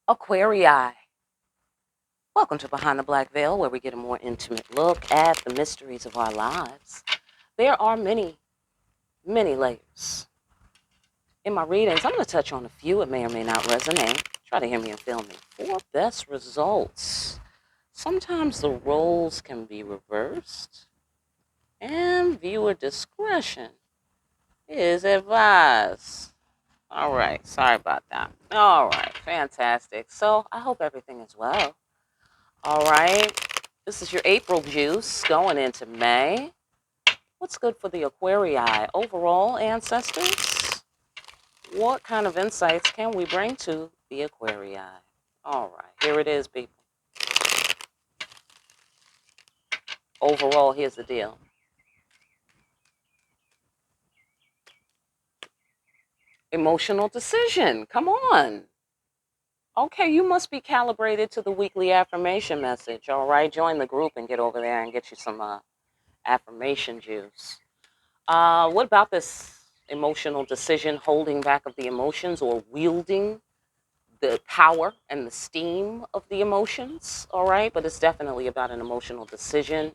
Aquarii. Welcome to Behind the Black Veil, where we get a more intimate look at the mysteries of our lives. There are many, many layers. In my readings, I'm going to touch on a few. It may or may not resonate. Try to hear me and feel me. For best results, sometimes the roles can be reversed, and viewer discretion is advised. All right, sorry about that. All right, fantastic. So I hope everything is well. All right. This is your April juice going into May. What's good for the Aquarii? Overall, ancestors, what kind of insights can we bring to the Aquarii? All right. Here it is, people. Overall, here's the deal. Emotional decision. Come on. Okay, you must be calibrated to the weekly affirmation message. All right. Join the group and get over there and get you some affirmation juice. What about this emotional decision, holding back of the emotions or wielding the power and the steam of the emotions? All right, but it's definitely about an emotional decision.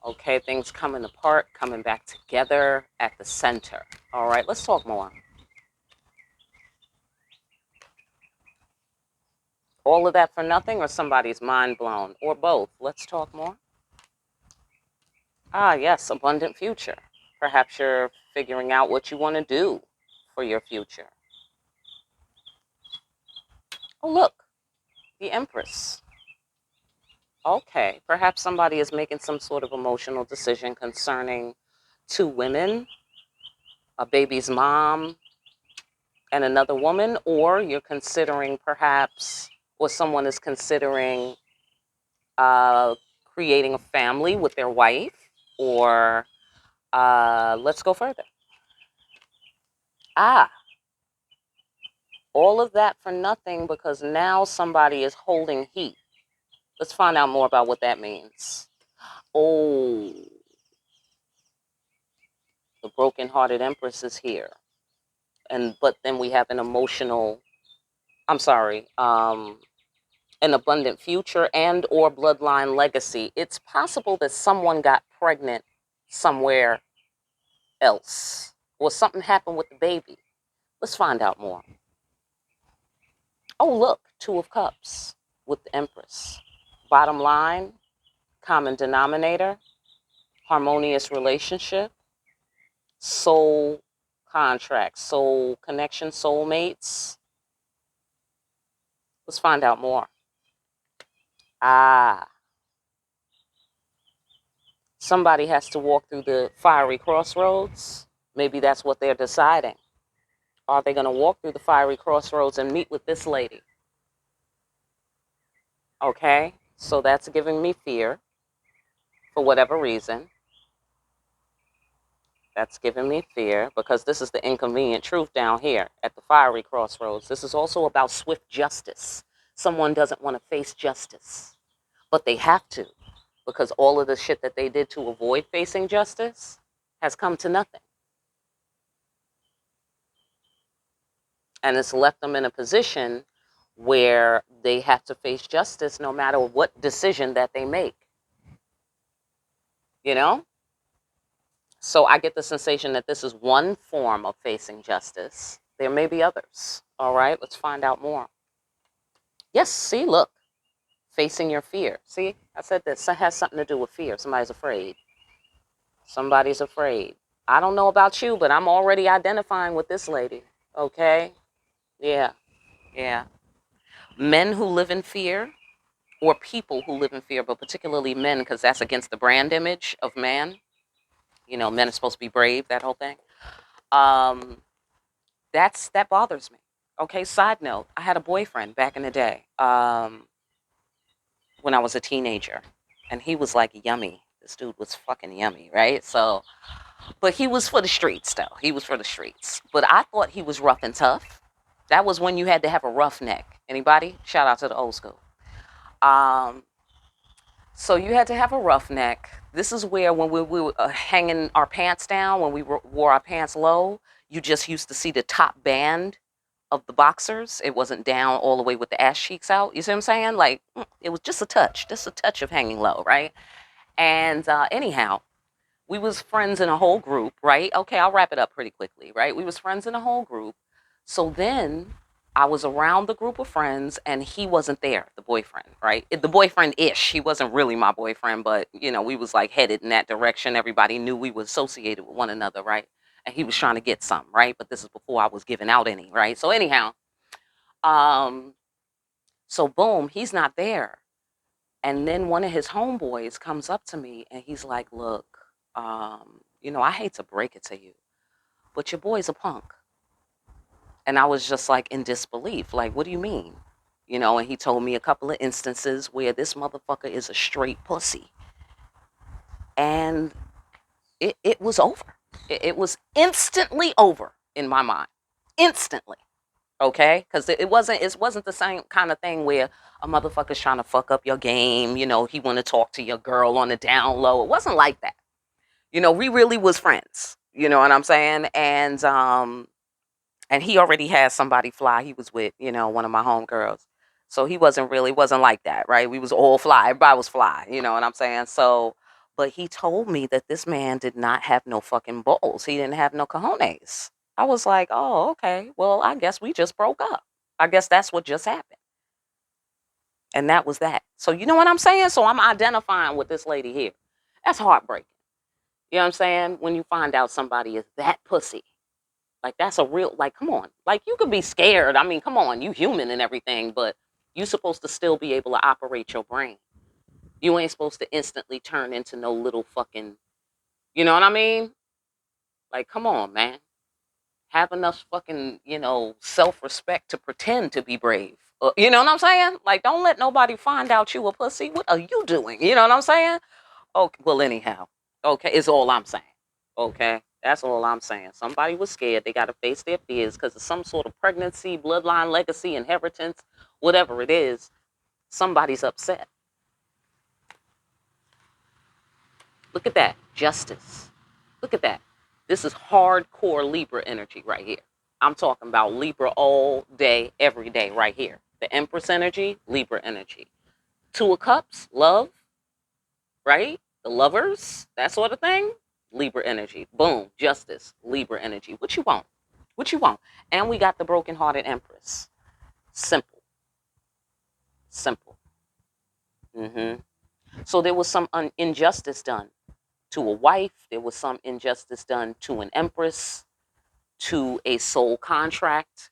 Okay, things coming apart, coming back together at the center. All right, let's talk more. All of that for nothing, or somebody's mind blown, or both? Let's talk more. Ah, yes, abundant future. Perhaps you're figuring out what you want to do for your future. Oh, look, the Empress. Okay, perhaps somebody is making some sort of emotional decision concerning two women, a baby's mom, and another woman, or you're considering perhaps, or someone is considering uh, creating a family with their wife, or let's go further. Ah, all of that for nothing because now somebody is holding heat. Let's find out more about what that means. Oh, the broken-hearted Empress is here. But then we have an abundant future and or bloodline legacy. It's possible that someone got pregnant somewhere else or something happened with the baby. Let's find out more. Oh, look, Two of Cups with the Empress. Bottom line, common denominator, harmonious relationship, soul contract, soul connection, soulmates. Let's find out more. Ah, somebody has to walk through the fiery crossroads. Maybe that's what they're deciding. Are they going to walk through the fiery crossroads and meet with this lady? Okay, so that's giving me fear for whatever reason. That's giving me fear because this is the inconvenient truth down here at the fiery crossroads. This is also about swift justice. Someone doesn't want to face justice, but they have to because all of the shit that they did to avoid facing justice has come to nothing. And it's left them in a position where they have to face justice no matter what decision that they make. You know? So I get the sensation that this is one form of facing justice. There may be others. All right, let's find out more. Yes, see, look, facing your fear. See, I said this has something to do with fear. Somebody's afraid. Somebody's afraid. I don't know about you, but I'm already identifying with this lady. Okay? Yeah, yeah. Men who live in fear, or people who live in fear, but particularly men, because that's against the brand image of man. You know, men are supposed to be brave, that whole thing. Um, that bothers me. Okay, side note, I had a boyfriend back in the day when I was a teenager, and he was like yummy. This dude was fucking yummy, right? So, but he was for the streets, though. He was for the streets. But I thought he was rough and tough. That was when you had to have a rough neck. Anybody? Shout out to the old school. Um, So you had to have a roughneck. This is where when we were hanging our pants down, when we wore our pants low, you just used to see the top band of the boxers. It wasn't down all the way with the ass cheeks out. You see what I'm saying? Like, it was just a touch of hanging low, right? And anyhow, we was friends in a whole group, right? Okay, I'll wrap it up pretty quickly, right? We was friends in a whole group. So then I was around the group of friends and he wasn't there, the boyfriend, right? The boyfriend-ish. He wasn't really my boyfriend, but we was like headed in that direction. Everybody knew we were associated with one another, right? And he was trying to get some, right? But this is before I was giving out any, right? So anyhow, um, so boom, he's not there. And then one of his homeboys comes up to me and he's like, look, I hate to break it to you, but your boy's a punk. And I was just like in disbelief. Like, what do you mean? And he told me a couple of instances where this motherfucker is a straight pussy. And it was over. It was instantly over in my mind. Instantly. Okay? Because it wasn't the same kind of thing where a motherfucker's trying to fuck up your game. He want to talk to your girl on the down low. It wasn't like that. We really was friends. You know what I'm saying? And he already had somebody fly. He was with, one of my homegirls. So he wasn't like that, right? We was all fly. Everybody was fly, you know what I'm saying? So, but he told me that this man did not have no fucking balls. He didn't have no cojones. I was like, oh, okay. Well, I guess we just broke up. I guess that's what just happened. And that was that. So you know what I'm saying? So I'm identifying with this lady here. That's heartbreaking. You know what I'm saying? When you find out somebody is that pussy. Like, that's a real, like, come on. Like, you could be scared. I mean, come on. You human and everything, but you supposed to still be able to operate your brain. You ain't supposed to instantly turn into no little fucking, you know what I mean? Like, come on, man. Have enough fucking, self-respect to pretend to be brave. You know what I'm saying? Like, don't let nobody find out you a pussy. What are you doing? You know what I'm saying? Okay, well, anyhow. Okay, is all I'm saying. Okay, that's all I'm saying. Somebody was scared. They got to face their fears because of some sort of pregnancy, bloodline, legacy, inheritance, whatever it is. Somebody's upset. Look at that. Justice. Look at that. This is hardcore Libra energy right here. I'm talking about Libra all day, every day, right here. The Empress energy, Libra energy. Two of Cups, love, right? The lovers, that sort of thing. Libra energy. Boom. Justice. Libra energy. What you want? What you want? And we got the broken-hearted Empress. Simple. Simple. So there was some injustice done to a wife. There was some injustice done to an Empress, to a soul contract.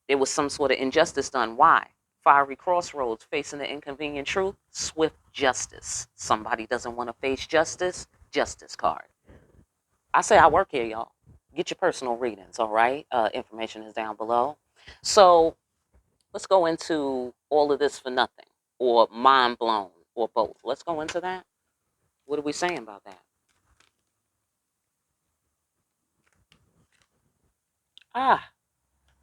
There was some sort of injustice done. Why? Fiery crossroads, facing the inconvenient truth, swift justice. Somebody doesn't want to face justice, justice card. I say I work here, y'all. Get your personal readings, all right? Information is down below. So let's go into all of this for nothing, or mind blown, or both. Let's go into that. What are we saying about that?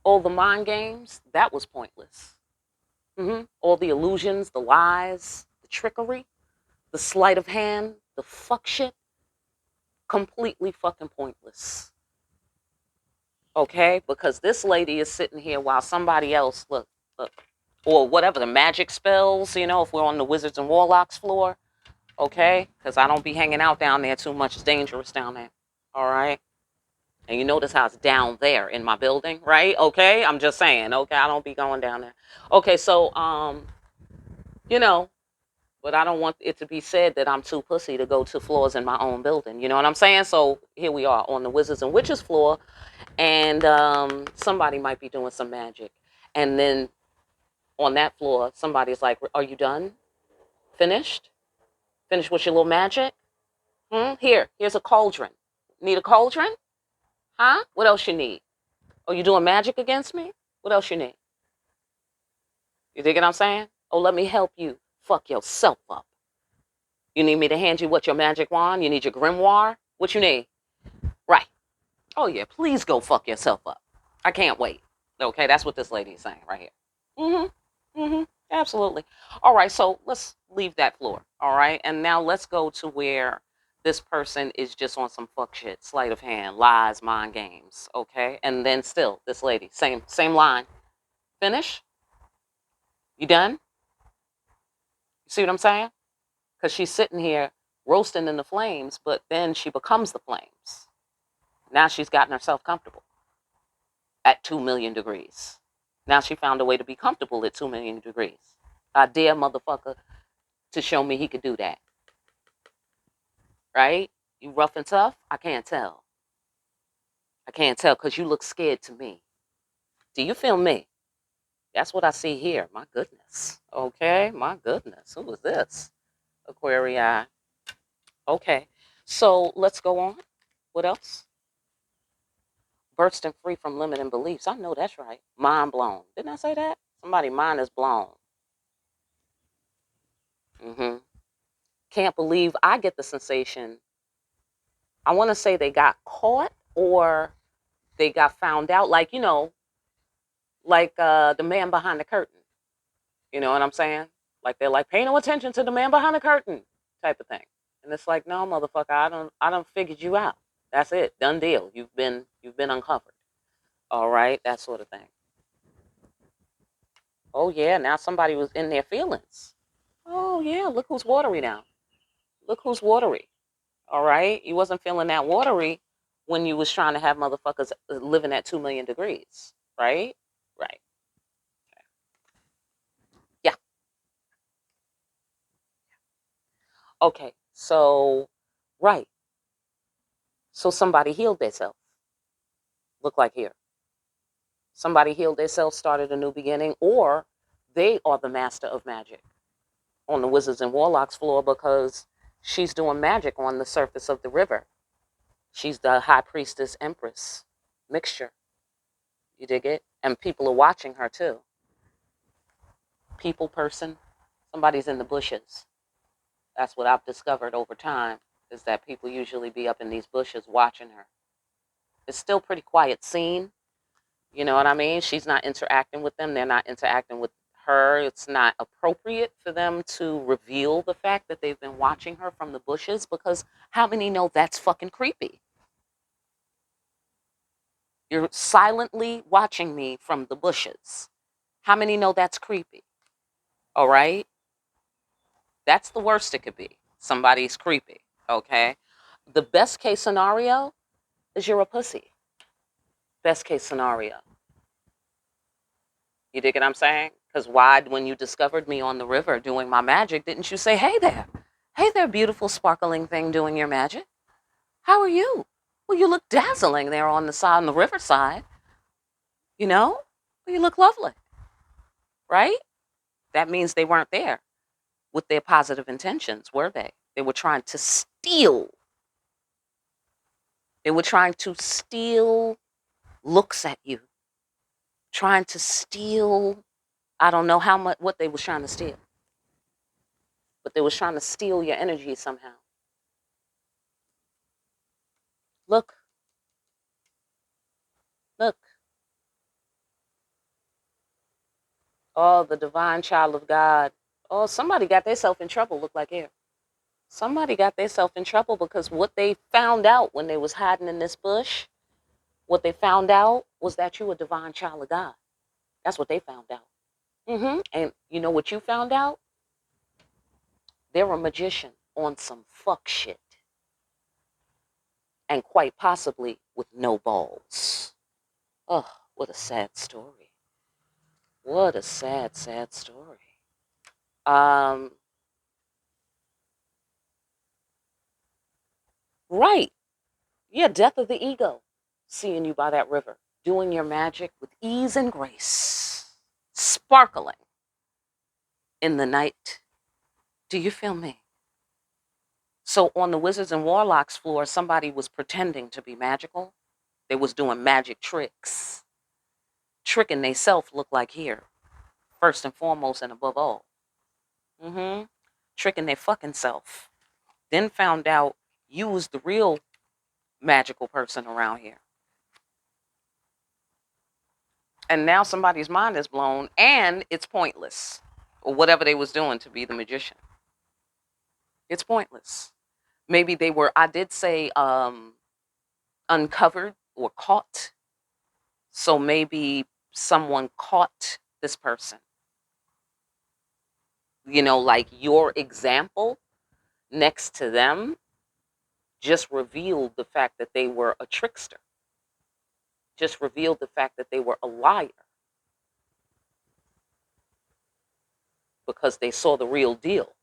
All the mind games, that was pointless. All the illusions, the lies, the trickery, the sleight of hand, the fuck shit, completely fucking pointless. Okay? Because this lady is sitting here while somebody else, look, or whatever, the magic spells, if we're on the Wizards and Warlocks floor, okay? Because I don't be hanging out down there too much. It's dangerous down there, all right? And you notice how it's down there in my building, right? Okay? I'm just saying, okay? I don't be going down there. Okay, so, but I don't want it to be said that I'm too pussy to go to floors in my own building. You know what I'm saying? So here we are on the Wizards and Witches floor, and somebody might be doing some magic. And then on that floor, somebody's like, are you done? Finished? Finished with your little magic? Here's a cauldron. Need a cauldron? Huh? What else you need? Oh, you doing magic against me? What else you need? You dig what I'm saying? Oh, let me help you fuck yourself up. You need me to hand you what, your magic wand? You need your grimoire? What you need? Right. Oh, yeah, please go fuck yourself up. I can't wait. Okay, that's what this lady is saying right here. Absolutely. All right, so let's leave that floor. All right, and now let's go to where this person is just on some fuck shit, sleight of hand, lies, mind games, okay? And then still, this lady, same line. Finish? You done? You see what I'm saying? Because she's sitting here roasting in the flames, but then she becomes the flames. Now she's gotten herself comfortable at 2 million degrees. Now she found a way to be comfortable at 2 million degrees. I dare motherfucker to show me he could do that. Right? You rough and tough? I can't tell. I can't tell because you look scared to me. Do you feel me? That's what I see here. My goodness. Okay, my goodness. Who is this? Aquarius. Okay, so let's go on. What else? Bursting free from limiting beliefs. I know that's right. Mind blown. Didn't I say that? Somebody mind is blown. Mm-hmm. Can't believe I get the sensation. I want to say they got caught or they got found out. Like, like the man behind the curtain. You know what I'm saying? Like they're like, pay no attention to the man behind the curtain type of thing. And it's like, no, motherfucker, I don't figured you out. That's it. Done deal. You've been uncovered. All right, that sort of thing. Oh yeah, now somebody was in their feelings. Oh yeah, look who's watery now. Look who's watery. All right, you wasn't feeling that watery when you was trying to have motherfuckers living at 2 million degrees, right? Right. Yeah. Okay. So, right. So somebody healed themselves. Look like here. Somebody healed themselves, started a new beginning, or they are the master of magic on the Wizards and Warlocks floor because she's doing magic on the surface of the river. She's the high priestess empress mixture. You dig it? And people are watching her too. People person. Somebody's in the bushes. That's what I've discovered over time is that people usually be up in these bushes watching her. It's still pretty quiet scene. You know what I mean? She's not interacting with them. They're not interacting with her. It's not appropriate for them to reveal the fact that they've been watching her from the bushes because how many know that's fucking creepy? You're silently watching me from the bushes. How many know that's creepy? All right? That's the worst it could be. Somebody's creepy. Okay? The best case scenario is you're a pussy. Best case scenario. You dig what I'm saying? Because why, when you discovered me on the river doing my magic, didn't you say, hey there? Hey there, beautiful sparkling thing doing your magic. How are you? Well, you look dazzling there on the side, on the riverside. You know? Well, you look lovely. Right? That means they weren't there with their positive intentions, were they? They were trying to steal. They were trying to steal looks at you. Trying to steal, I don't know how much, what they was trying to steal. But they was trying to steal your energy somehow. Look, look. Oh, the divine child of God. Oh, somebody got themselves in trouble, look like here. Somebody got themselves in trouble because what they found out when they was hiding in this bush, what they found out was that you a divine child of God. That's what they found out. And you know what you found out? They're a magician on some fuck shit. And quite possibly with no balls. Oh, what a sad story. What a sad, sad story. Um, right. Yeah, death of the ego. Seeing you by that river, doing your magic with ease and grace, sparkling in the night. Do you feel me? So on the Wizards and Warlocks floor, somebody was pretending to be magical. They was doing magic tricks. Tricking they self look like here, first and foremost and above all. Tricking their fucking self. Then found out you was the real magical person around here. And now somebody's mind is blown and it's pointless. Or whatever they was doing to be the magician. It's pointless. Maybe they were, I did say uncovered or caught. So maybe someone caught this person. Like your example next to them just revealed the fact that they were a trickster, just revealed the fact that they were a liar because they saw the real deal.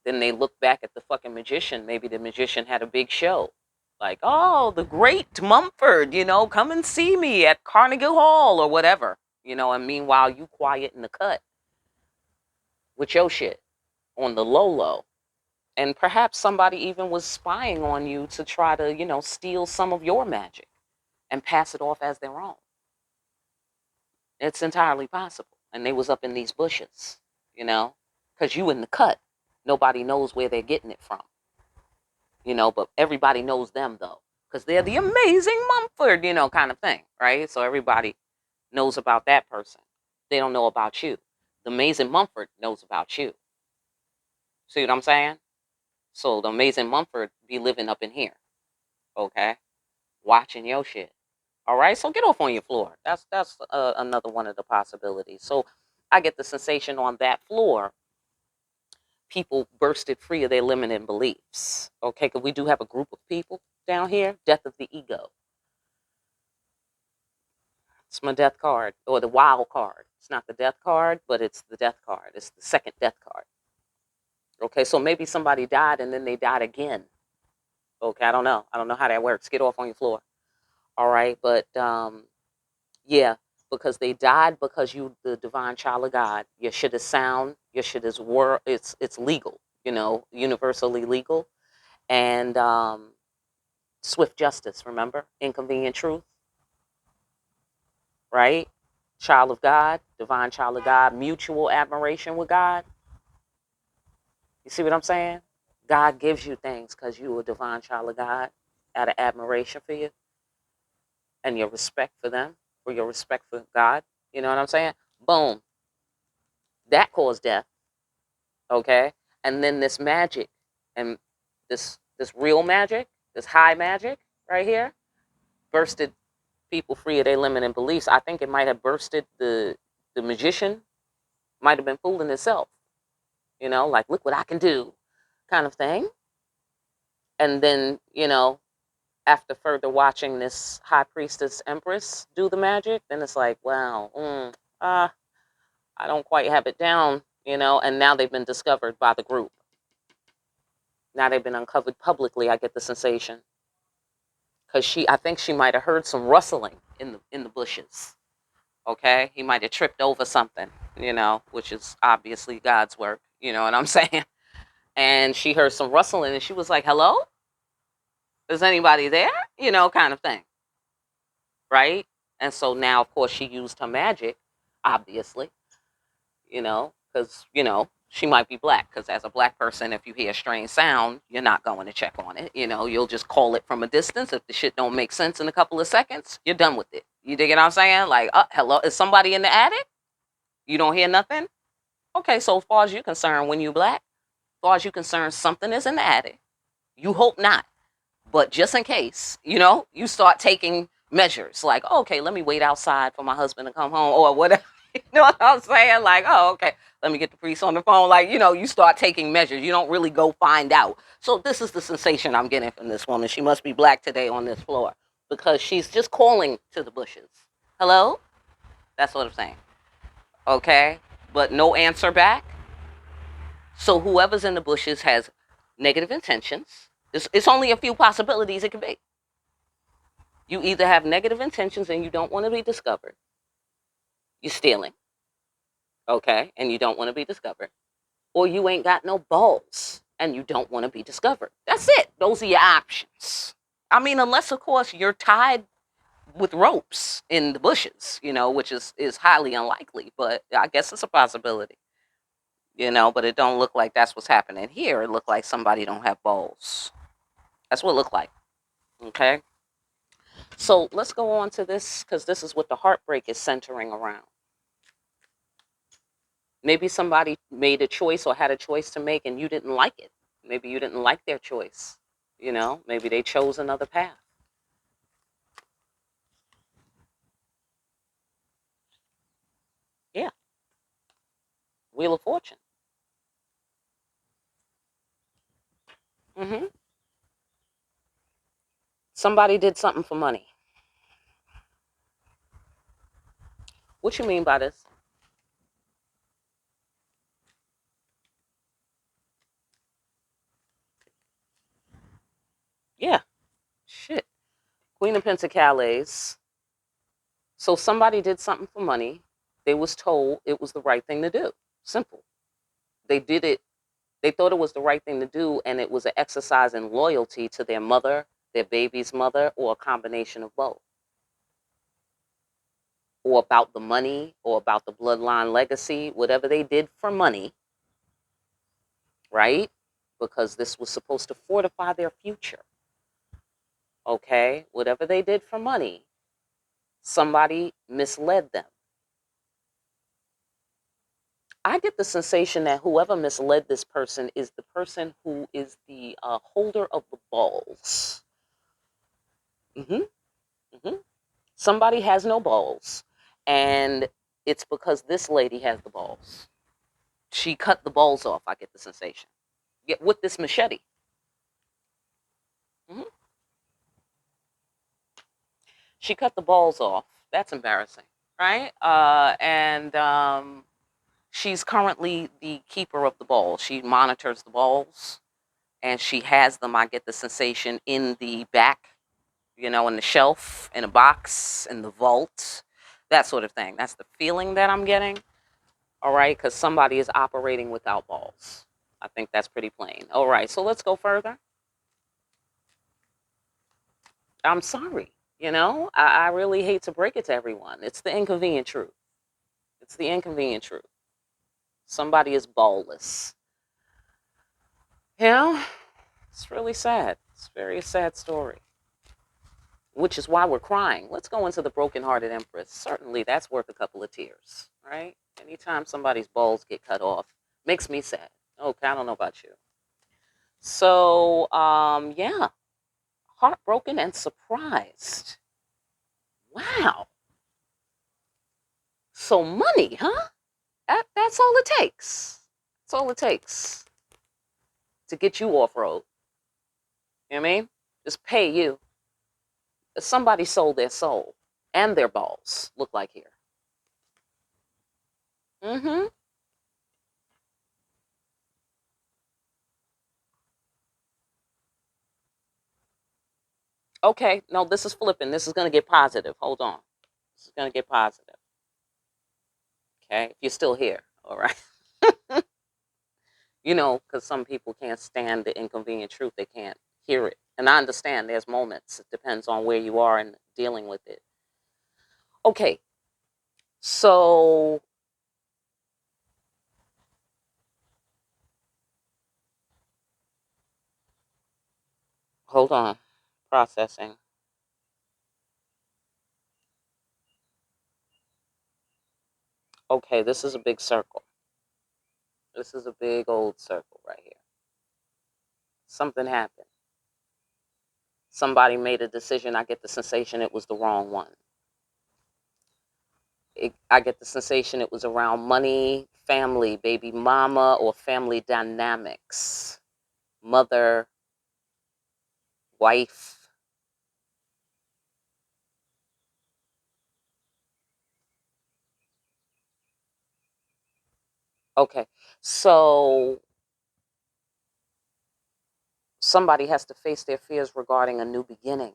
Then they look back at the fucking magician. Maybe the magician had a big show. Like, oh, the great Mumford, come and see me at Carnegie Hall or whatever. And meanwhile, you quiet in the cut with your shit on the low low. And perhaps somebody even was spying on you to try to, steal some of your magic and pass it off as their own. It's entirely possible. And they was up in these bushes, because you in the cut. Nobody knows where they're getting it from, but everybody knows them though, because they're the amazing Mumford, kind of thing, right? So everybody knows about that person. They don't know about you. The amazing Mumford knows about you. See what I'm saying? So the amazing Mumford be living up in here, okay? Watching your shit. All right, so get off on your floor. That's another one of the possibilities. So I get the sensation on that floor, people bursted free of their limiting beliefs. Okay, because we do have a group of people down here. Death of the ego. It's my death card, or the wild card. It's not the death card, but it's the death card. It's the second death card. Okay, so maybe somebody died and then they died again. Okay, I don't know. I don't know how that works. Get off on your floor. All right, but yeah, because they died because you, the divine child of God, your shit is sound, your shit is it's legal, universally legal, and swift justice. Remember, inconvenient truth, right? Child of God, divine child of God, mutual admiration with God. You see what I'm saying? God gives you things because you are a divine child of God, out of admiration for you and your respect for them, or your respect for God. You know what I'm saying? Boom. That caused death. Okay. And then this magic and this real magic, this high magic right here, bursted people free of their limiting beliefs. I think it might have bursted the magician, might have been fooling himself, like, look what I can do, kind of thing. And then, after further watching this high priestess empress do the magic, then it's like, wow, I don't quite have it down, and now they've been discovered by the group. Now they've been uncovered publicly, I get the sensation. Because I think she might have heard some rustling in the bushes. Okay, he might have tripped over something, which is obviously God's work. You know what I'm saying? And she heard some rustling, and she was like, "Hello, is anybody there?" Kind of thing, right? And so now, of course, she used her magic, obviously, because she might be black. Because as a black person, if you hear a strange sound, you're not going to check on it. You'll just call it from a distance. If the shit don't make sense in a couple of seconds, you're done with it. You dig what I'm saying? Like, hello, is somebody in the attic? You don't hear nothing? Okay, so as far as you're concerned, when you black, as far as you're concerned, something is in the attic. You hope not. But just in case, you start taking measures. Like, okay, let me wait outside for my husband to come home or whatever. You know what I'm saying? Like, oh, okay, let me get the priest on the phone. Like, you start taking measures. You don't really go find out. So this is the sensation I'm getting from this woman. She must be black today on this floor because she's just calling to the bushes. Hello? That's what I'm saying. Okay? But no answer back. So whoever's in the bushes has negative intentions. It's only a few possibilities it could be. You either have negative intentions and you don't want to be discovered. You're stealing. Okay? And you don't want to be discovered. Or you ain't got no balls and you don't want to be discovered. That's it. Those are your options. I mean, unless, of course, you're tied with ropes in the bushes, which is highly unlikely. But I guess it's a possibility. But it don't look like that's what's happening here. It looked like somebody don't have balls. That's what it looked like. Okay? So let's go on to this, because this is what the heartbreak is centering around. Maybe somebody made a choice or had a choice to make and you didn't like it. Maybe you didn't like their choice. Maybe they chose another path. Yeah. Wheel of Fortune. hmm Somebody did something for money. What you mean by this? Yeah. Shit. Queen of Pentacles. So somebody did something for money. They was told it was the right thing to do. Simple. They did it. They thought it was the right thing to do, and it was an exercise in loyalty to their mother, their baby's mother, or a combination of both. Or about the money, or about the bloodline legacy, whatever they did for money, right? Because this was supposed to fortify their future. Okay? Whatever they did for money, somebody misled them. I get the sensation that whoever misled this person is the person who is the holder of the balls. hmm hmm Somebody has no balls, and it's because this lady has the balls. She cut the balls off. I get the sensation. Yeah, with this machete. hmm She cut the balls off. That's embarrassing, right? And she's currently the keeper of the balls. She monitors the balls, and she has them. I get the sensation in the back, in the shelf, in a box, in the vault, that sort of thing. That's the feeling that I'm getting. All right, because somebody is operating without balls. I think that's pretty plain. All right, so let's go further. I'm sorry. I really hate to break it to everyone. It's the inconvenient truth. It's the inconvenient truth. Somebody is ballless. You know, it's really sad. It's a very sad story, which is why we're crying. Let's go into the broken-hearted empress. Certainly, that's worth a couple of tears, right? Anytime somebody's balls get cut off, makes me sad. Okay, I don't know about you. So, yeah, heartbroken and surprised. Wow. So money, huh? That's all it takes. That's all it takes to get you off road. You know what I mean? Just pay you. Somebody sold their soul and their balls. Look like here. Mm-hmm. Okay. No, this is flipping. This is gonna get positive. Hold on. This is gonna get positive. Okay. If you're still here, all right. Because some people can't stand the inconvenient truth. They can't hear it. And I understand there's moments. It depends on where you are and dealing with it. Okay. So hold on. Processing. Okay, this is a big circle. This is a big old circle right here. Something happened. Somebody made a decision. I get the sensation it was the wrong one. I get the sensation it was around money, family, baby mama, or family dynamics. Mother, wife. Okay, so somebody has to face their fears regarding a new beginning.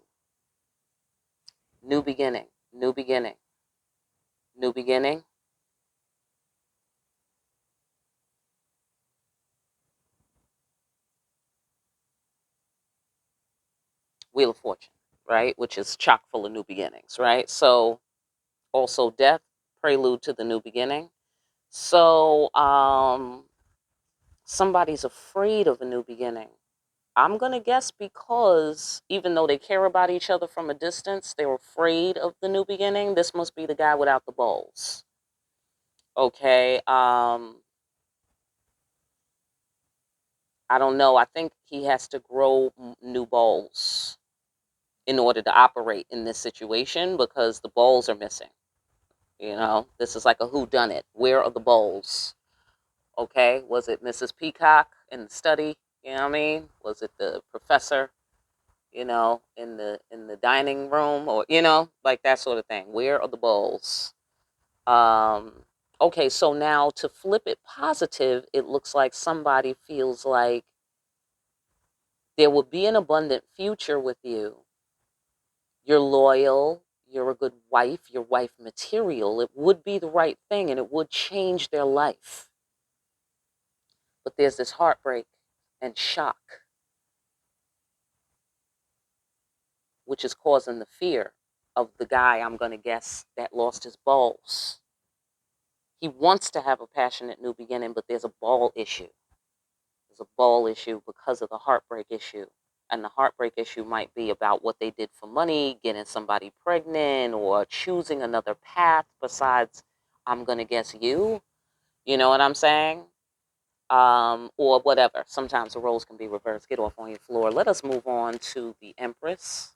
New beginning. New beginning. New beginning. Wheel of Fortune, right? Which is chock full of new beginnings, right? So also death, prelude to the new beginning. So somebody's afraid of a new beginning. I'm going to guess because even though they care about each other from a distance, they're afraid of the new beginning. This must be the guy without the balls. Okay. I don't know. I think he has to grow new balls in order to operate in this situation because the balls are missing. This is like a who done it. Where are the balls? Okay, was it Mrs. Peacock in the study? You know what I mean? Was it the professor? In the dining room, or like that sort of thing. Where are the balls? Okay, so now to flip it positive, it looks like somebody feels like there will be an abundant future with you. You're loyal, you're a good wife, your wife material. It would be the right thing and it would change their life. But there's this heartbreak and shock, which is causing the fear of the guy, I'm going to guess, that lost his balls. He wants to have a passionate new beginning, but there's a ball issue. There's a ball issue because of the heartbreak issue. And the heartbreak issue might be about what they did for money, getting somebody pregnant, or choosing another path besides, I'm going to guess, you. You know what I'm saying? Or whatever. Sometimes the roles can be reversed. Get off on your floor. Let us move on to the Empress.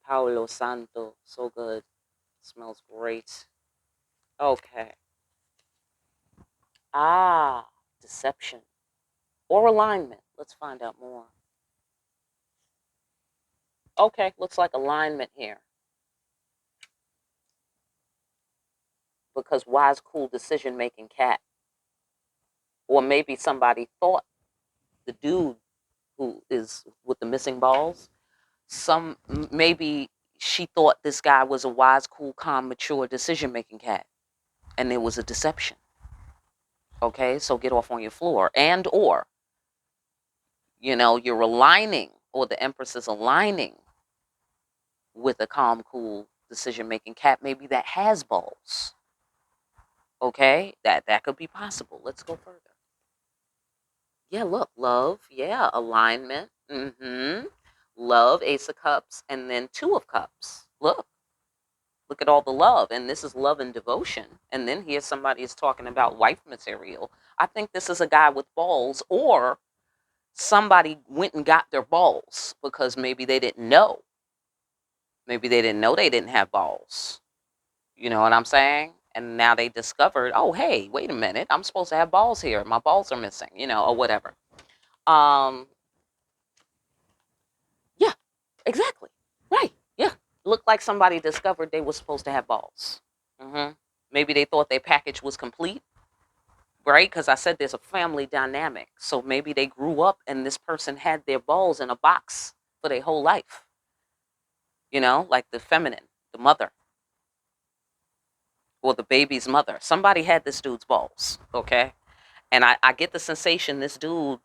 Paulo Santo. So good. Smells great. Okay. Deception. Or alignment. Let's find out more. Okay, looks like alignment here. Because wise, cool decision-making cat. Or maybe somebody thought the dude who is with the missing balls, maybe she thought this guy was a wise, cool, calm, mature decision-making cat. And there was a deception. Okay, so get off on your floor. Or you're aligning, or the Empress is aligning with a calm, cool, decision-making cat, maybe that has balls. Okay, that could be possible. Let's go further. Yeah, look, love. Yeah, alignment. Love, Ace of Cups, and then Two of Cups. Look at all the love, and this is love and devotion. And then here somebody is talking about wife material. I think this is a guy with balls, or somebody went and got their balls because maybe they didn't know. Maybe they didn't know they didn't have balls. You know what I'm saying? And now they discovered, oh, hey, wait a minute. I'm supposed to have balls here. My balls are missing, or whatever. Yeah, exactly. Right. Yeah. Looked like somebody discovered they were supposed to have balls. Maybe they thought their package was complete, right? Because I said there's a family dynamic. So maybe they grew up and this person had their balls in a box for their whole life. Like the feminine, the mother, or the baby's mother. Somebody had this dude's balls, okay? And I get the sensation this dude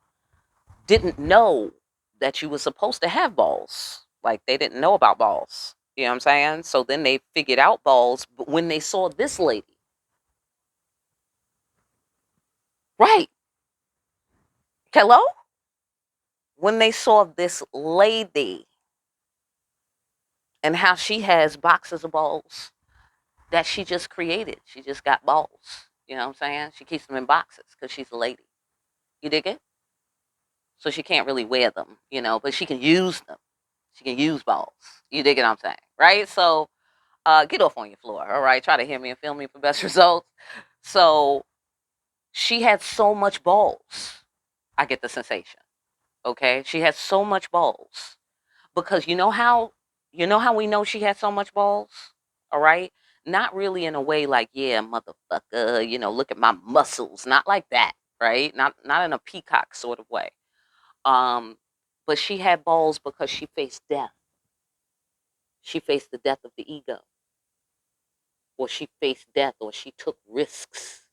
didn't know that you were supposed to have balls. Like, they didn't know about balls. You know what I'm saying? So then they figured out balls, but when they saw this lady, right? Hello? When they saw this lady and how she has boxes of balls that she just created, she just got balls. You know what I'm saying? She keeps them in boxes because she's a lady. You dig it? So she can't really wear them, but she can use them. She can use balls. You dig what I'm saying? Right? So get off on your floor, all right? Try to hear me and feel me for best results. So she had so much balls. I get the sensation. Okay? She had so much balls. Because you know how we know she had so much balls? All right? Not really in a way like, yeah, motherfucker, look at my muscles. Not like that, right? Not in a peacock sort of way. But she had balls because she faced death. She faced the death of the ego, or she faced death, or she took risks.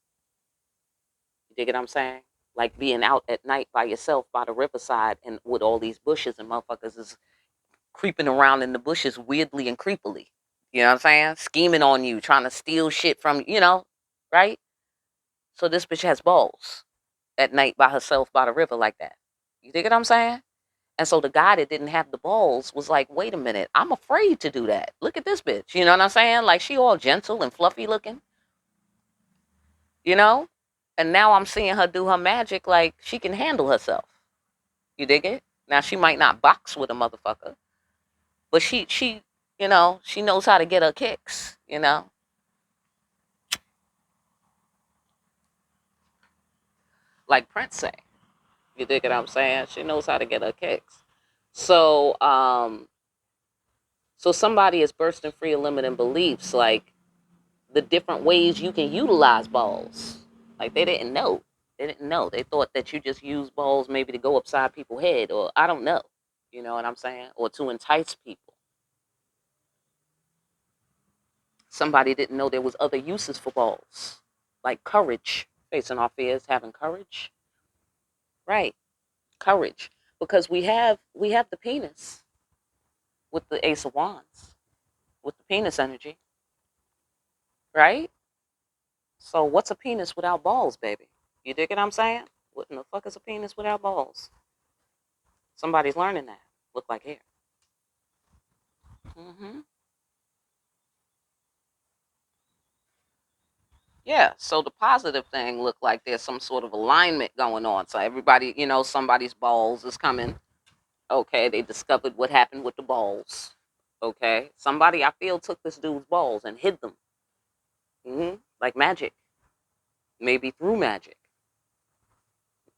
You dig what I'm saying? Like being out at night by yourself by the riverside and with all these bushes, and motherfuckers is creeping around in the bushes weirdly and creepily. You know what I'm saying? Scheming on you, trying to steal shit from, right? So this bitch has balls at night by herself by the river like that. You dig what I'm saying? And so the guy that didn't have the balls was like, wait a minute, I'm afraid to do that. Look at this bitch. You know what I'm saying? Like, she all gentle and fluffy looking, you know? And now I'm seeing her do her magic like she can handle herself. You dig it? Now she might not box with a motherfucker, but she she knows how to get her kicks, like Prince say. You dig what I'm saying? She knows how to get her kicks. So so somebody is bursting free of limiting beliefs, like the different ways you can utilize balls. Like they didn't know. They didn't know. They thought that you just use balls maybe to go upside people's head, or I don't know. You know what I'm saying? Or to entice people. Somebody didn't know there was other uses for balls, like courage, facing our fears, having courage. Right, courage, because we have the penis with the Ace of Wands, with the penis energy, right? So what's a penis without balls, baby? You dig what I'm saying? What in the fuck is a penis without balls? Somebody's learning that. Look like here. hmm Yeah. So the positive thing looked like there's some sort of alignment going on. So everybody, somebody's balls is coming. Okay. They discovered what happened with the balls. Okay. Somebody I feel took this dude's balls and hid them. Like magic. Maybe through magic.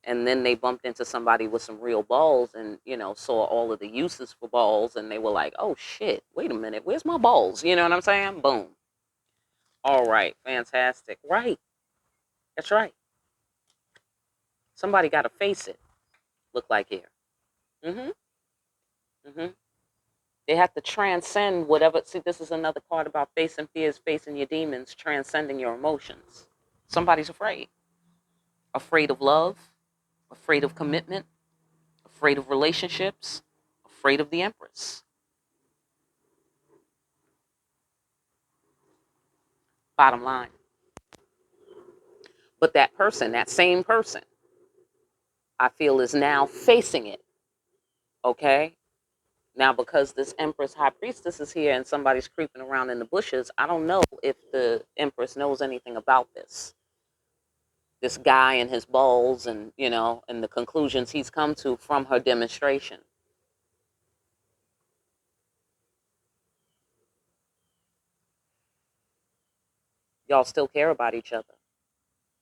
And then they bumped into somebody with some real balls and saw all of the uses for balls, and they were like, oh shit, wait a minute, where's my balls? You know what I'm saying? Boom. All right, fantastic. Right, that's right. Somebody got to face it. Look like here. Mm-hmm. Mm-hmm. They have to transcend whatever. See, this is another part about facing fears, facing your demons, transcending your emotions. Somebody's afraid. Afraid of love, afraid of commitment, afraid of relationships, afraid of the Empress. Bottom line. But that person, that same person, I feel is now facing it. Okay? Now, because this Empress High Priestess is here and somebody's creeping around in the bushes, I don't know if the Empress knows anything about this. This guy and his balls and, and the conclusions he's come to from her demonstration. Y'all still care about each other,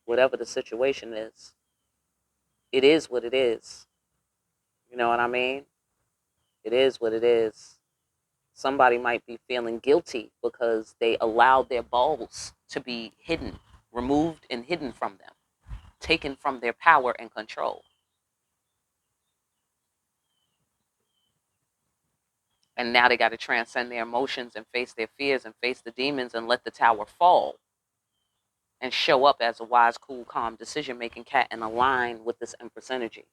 whatever the situation is. It is what it is. You know what I mean? It is what it is. Somebody might be feeling guilty because they allowed their balls to be hidden, removed and hidden from them, taken from their power and control. And now they got to transcend their emotions and face their fears and face the demons and let the tower fall and show up as a wise, cool, calm, decision making cat and align with this Empress energy.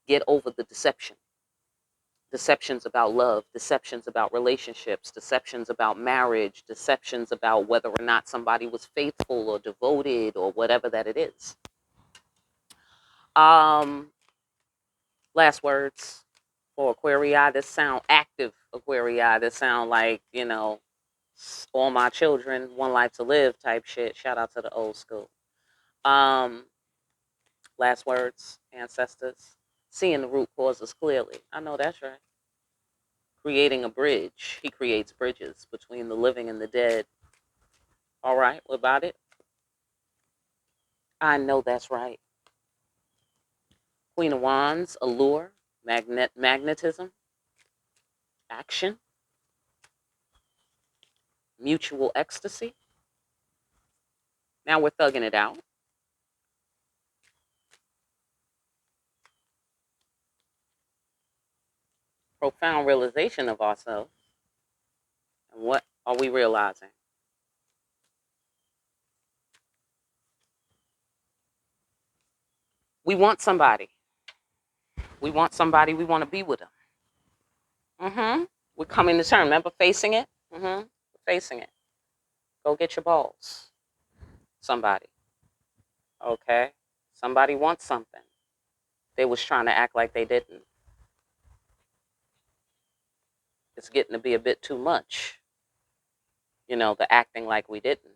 Get over the deception. Deceptions about love, deceptions about relationships, deceptions about marriage, deceptions about whether or not somebody was faithful or devoted or whatever that it is. Um, Last words for Aquarii. This sound active Aquarii. This sound like, all my children, one life to live type shit. Shout out to the old school. Um, Last words, ancestors. Seeing the root causes clearly. I know that's right. Creating a bridge. He creates bridges between the living and the dead. All right, what about it? I know that's right. Queen of Wands, allure, magnetism, action, mutual ecstasy. Now we're thugging it out. Profound realization of ourselves. And what are we realizing? We want somebody. We want somebody. We want to be with them. We're coming to terms. Remember facing it? Facing it. Go get your balls. Somebody. Okay? Somebody wants something. They was trying to act like they didn't. It's getting to be a bit too much. The acting like we didn't.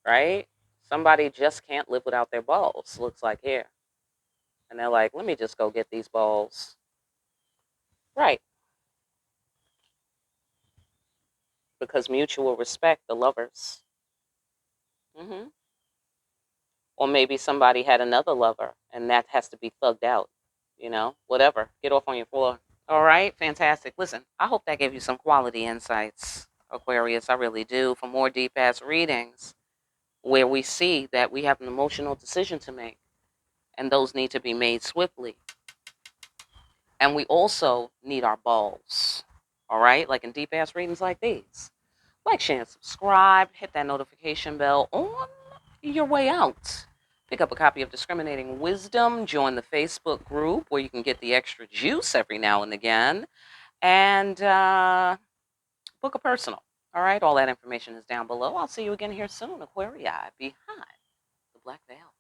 Right? Somebody just can't live without their balls, looks like here. And they're like, let me just go get these balls. Right. Because mutual respect, the lovers. Hmm. Or maybe somebody had another lover and that has to be thugged out. Whatever. Get off on your floor. All right, fantastic. Listen, I hope that gave you some quality insights, Aquarius. I really do. For more deep ass readings where we see that we have an emotional decision to make and those need to be made swiftly. And we also need our balls. All right, like in deep ass readings like these. Like, share, and subscribe, hit that notification bell on your way out. Pick up a copy of Discriminating Wisdom, join the Facebook group where you can get the extra juice every now and again, and book a personal. All right, all that information is down below. I'll see you again here soon, Aquarii, behind the black veil.